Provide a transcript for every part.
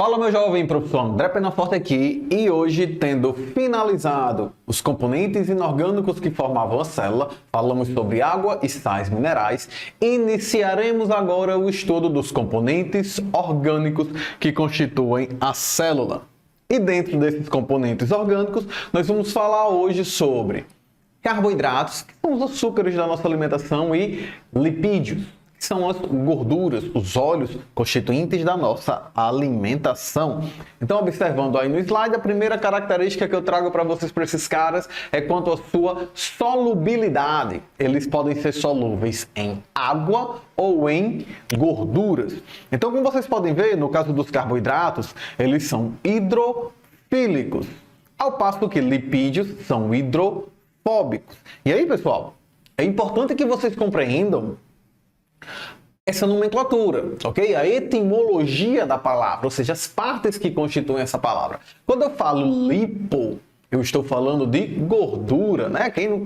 Fala, meu jovem, professor André Penaforte aqui, e hoje, tendo finalizado os componentes inorgânicos que formavam a célula, falamos sobre água e sais minerais, iniciaremos agora o estudo dos componentes orgânicos que constituem a célula. E dentro desses componentes orgânicos, nós vamos falar hoje sobre carboidratos, que são os açúcares da nossa alimentação, e lipídios, que são as gorduras, os óleos constituintes da nossa alimentação. Então, observando aí no slide, a primeira característica que eu trago para vocês, para esses caras, é quanto à sua solubilidade. Eles podem ser solúveis em água ou em gorduras. Então, como vocês podem ver, no caso dos carboidratos, eles são hidrofílicos, ao passo que lipídios são hidrofóbicos. E aí, pessoal, é importante que vocês compreendam essa nomenclatura, ok? A etimologia da palavra, ou seja, as partes que constituem essa palavra. Quando eu falo lipo, eu estou falando de gordura, né? Quem não,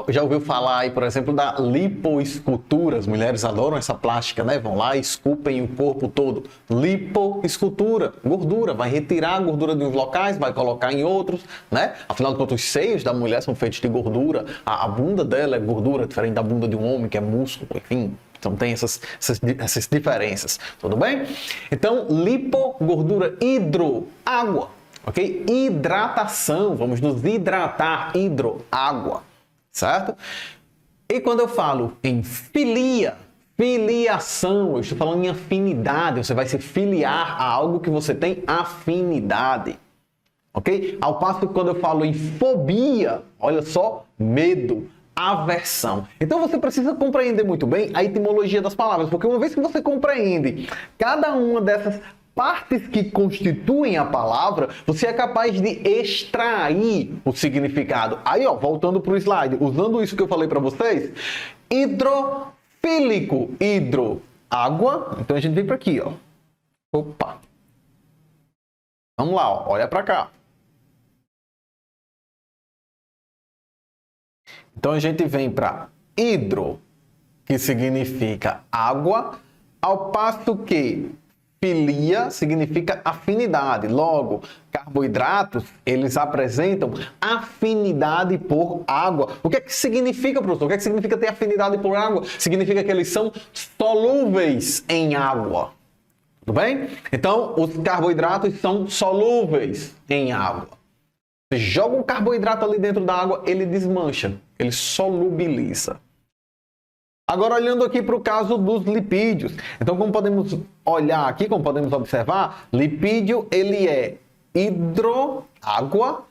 já ouviu falar aí, por exemplo, da lipoescultura? As mulheres adoram essa plástica, né? Vão lá e esculpem o corpo todo. Lipoescultura, gordura. Vai retirar a gordura de uns locais, vai colocar em outros, né? Afinal de contas, os seios da mulher são feitos de gordura. A bunda dela é gordura, diferente da bunda de um homem, que é músculo, enfim. Então tem essas diferenças, tudo bem? Então, lipo, gordura, hidro, água, ok? Hidratação, vamos nos hidratar, hidro, água, certo? E quando eu falo em filia, filiação, eu estou falando em afinidade, você vai se filiar a algo que você tem afinidade, ok? Ao passo que quando eu falo em fobia, olha só, medo, aversão. Então você precisa compreender muito bem a etimologia das palavras, porque uma vez que você compreende cada uma dessas partes que constituem a palavra, você é capaz de extrair o significado. Aí, ó, voltando para o slide, usando isso que eu falei para vocês, hidrofílico, hidro, água. Então a gente vem para aqui, ó. Opa. Vamos lá, ó, olha para cá. Então a gente vem para hidro, que significa água, ao passo que filia significa afinidade. Logo, carboidratos, eles apresentam afinidade por água. O que é que significa, professor? O que é que significa ter afinidade por água? Significa que eles são solúveis em água. Tudo bem? Então, os carboidratos são solúveis em água. Você joga um carboidrato ali dentro da água, ele desmancha, ele solubiliza. Agora, olhando aqui para o caso dos lipídios. Então, como podemos olhar aqui, como podemos observar, lipídio, ele é água,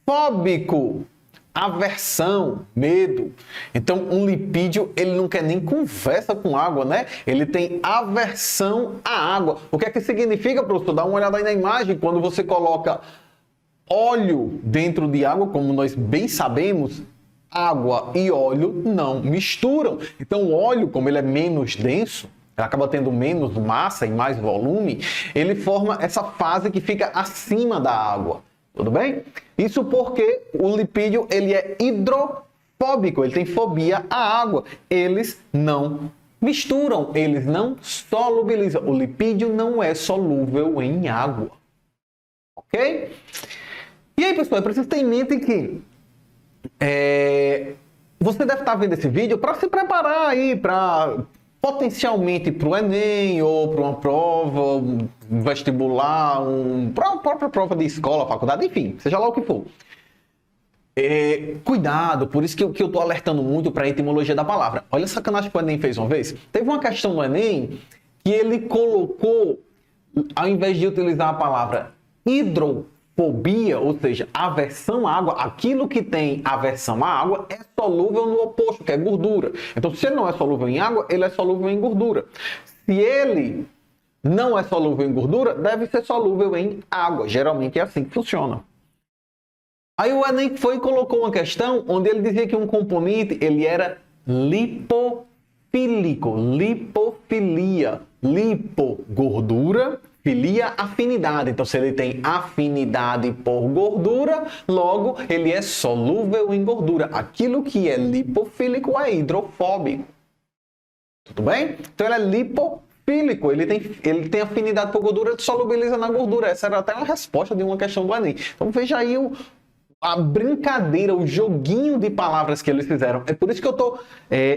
fóbico, aversão, medo. Então, um lipídio, ele não quer nem conversa com água, né? Ele tem aversão à água. O que é que significa, professor? Dá uma olhada aí na imagem, quando você coloca óleo dentro de água, como nós bem sabemos, água e óleo não misturam. Então o óleo, como ele é menos denso, ele acaba tendo menos massa e mais volume, ele forma essa fase que fica acima da água. Tudo bem? Isso porque o lipídio, ele é hidrofóbico, ele tem fobia à água. Eles não misturam, eles não solubilizam. O lipídio não é solúvel em água. Ok? E aí, pessoal, é preciso ter em mente que você deve estar vendo esse vídeo para se preparar aí para potencialmente para o Enem ou para uma prova, um vestibular, para a própria prova de escola, faculdade, enfim, seja lá o que for. Cuidado, por isso que eu estou alertando muito para a etimologia da palavra. Olha a sacanagem que o Enem fez uma vez. Teve uma questão no Enem que ele colocou, ao invés de utilizar a palavra hidrofobia, ou seja, aversão à água, aquilo que tem aversão à água é solúvel no oposto, que é gordura. Então, se ele não é solúvel em água, ele é solúvel em gordura. Se ele não é solúvel em gordura, deve ser solúvel em água. Geralmente é assim que funciona. Aí o Enem foi e colocou uma questão onde ele dizia que um componente ele era lipofílico, lipofilia, lipo, gordura, filia, afinidade. Então, se ele tem afinidade por gordura, logo ele é solúvel em gordura. Aquilo que é lipofílico é hidrofóbico. Tudo bem? Então, ele é lipofílico. lipofílico, ele tem afinidade por gordura, ele solubiliza na gordura. Essa era até uma resposta de uma questão do Enem. Então veja aí a brincadeira, o joguinho de palavras que eles fizeram. É por isso que eu estou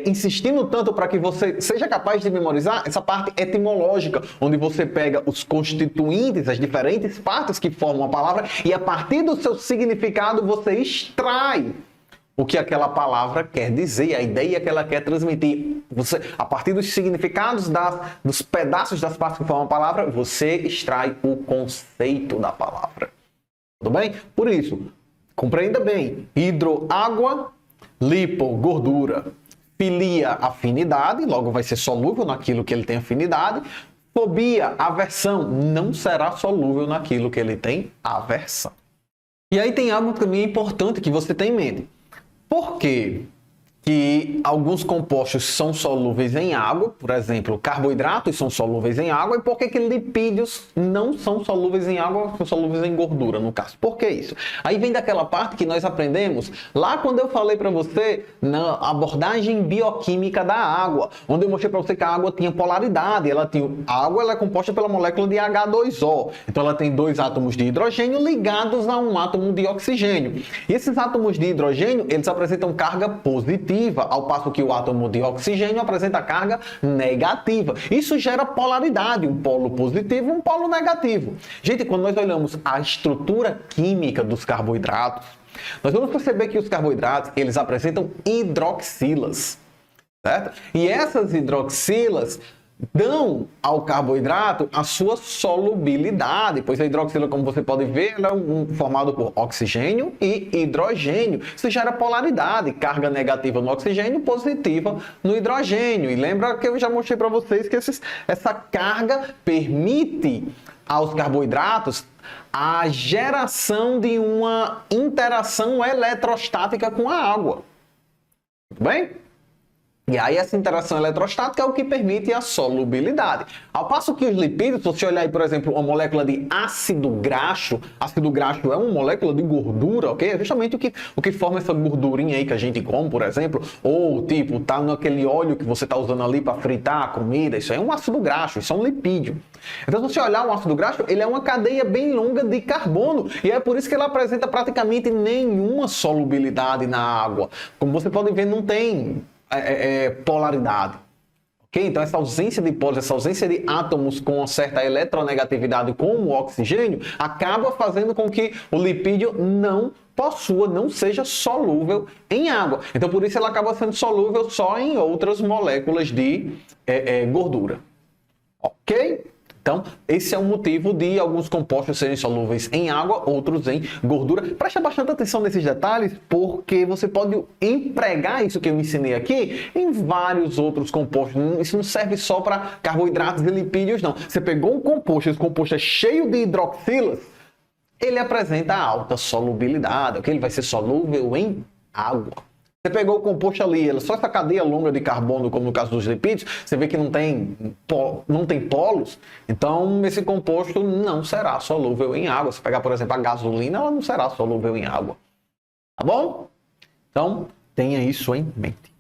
insistindo tanto para que você seja capaz de memorizar essa parte etimológica, onde você pega os constituintes, as diferentes partes que formam a palavra, e a partir do seu significado você extrai o que aquela palavra quer dizer, a ideia que ela quer transmitir. Você, a partir dos significados dos pedaços das partes que formam a palavra, você extrai o conceito da palavra. Tudo bem? Por isso, compreenda bem: hidro, água; lipo, gordura; filia, afinidade, logo vai ser solúvel naquilo que ele tem afinidade; fobia, aversão, não será solúvel naquilo que ele tem aversão. E aí tem algo também importante que você tem em mente. Por quê que alguns compostos são solúveis em água? Por exemplo, carboidratos são solúveis em água. E por que lipídios não são solúveis em água, são solúveis em gordura, no caso? Por que isso? Aí vem daquela parte que nós aprendemos lá quando eu falei para você na abordagem bioquímica da água, onde eu mostrei para você que a água tinha polaridade. A água ela é composta pela molécula de H2O. Então ela tem dois átomos de hidrogênio ligados a um átomo de oxigênio. E esses átomos de hidrogênio, eles apresentam carga positiva, ao passo que o átomo de oxigênio apresenta carga negativa. Isso gera polaridade, um polo positivo e um polo negativo. Gente, quando nós olhamos a estrutura química dos carboidratos, nós vamos perceber que os carboidratos, eles apresentam hidroxilas, certo? E essas hidroxilas dão ao carboidrato a sua solubilidade, pois a hidroxila, como você pode ver, ela é formado por oxigênio e hidrogênio. Isso gera polaridade, carga negativa no oxigênio, positiva no hidrogênio. E lembra que eu já mostrei para vocês que essa carga permite aos carboidratos a geração de uma interação eletrostática com a água. Tudo bem? E aí essa interação eletrostática é o que permite a solubilidade. Ao passo que os lipídios, se você olhar aí, por exemplo, uma molécula de ácido graxo é uma molécula de gordura, ok? É justamente o que forma essa gordurinha aí que a gente come, por exemplo, ou tipo, tá naquele óleo que você tá usando ali para fritar a comida, isso aí é um ácido graxo, isso é um lipídio. Então, se você olhar um ácido graxo, ele é uma cadeia bem longa de carbono, e é por isso que ele apresenta praticamente nenhuma solubilidade na água. Como você pode ver, não tem polaridade. Okay? Então essa ausência de polos, essa ausência de átomos com uma certa eletronegatividade como o oxigênio, acaba fazendo com que o lipídio não seja solúvel em água. Então por isso ela acaba sendo solúvel só em outras moléculas de gordura. Ok? Então, esse é o motivo de alguns compostos serem solúveis em água, outros em gordura. Preste bastante atenção nesses detalhes, porque você pode empregar isso que eu ensinei aqui em vários outros compostos. Isso não serve só para carboidratos e lipídios, não. Você pegou um composto, esse composto é cheio de hidroxilas, ele apresenta alta solubilidade, ok? Ele vai ser solúvel em água. Você pegou o composto ali, só essa cadeia longa de carbono, como no caso dos lipídios, você vê que não tem polos, então esse composto não será solúvel em água. Se pegar, por exemplo, a gasolina, ela não será solúvel em água. Tá bom? Então, tenha isso em mente.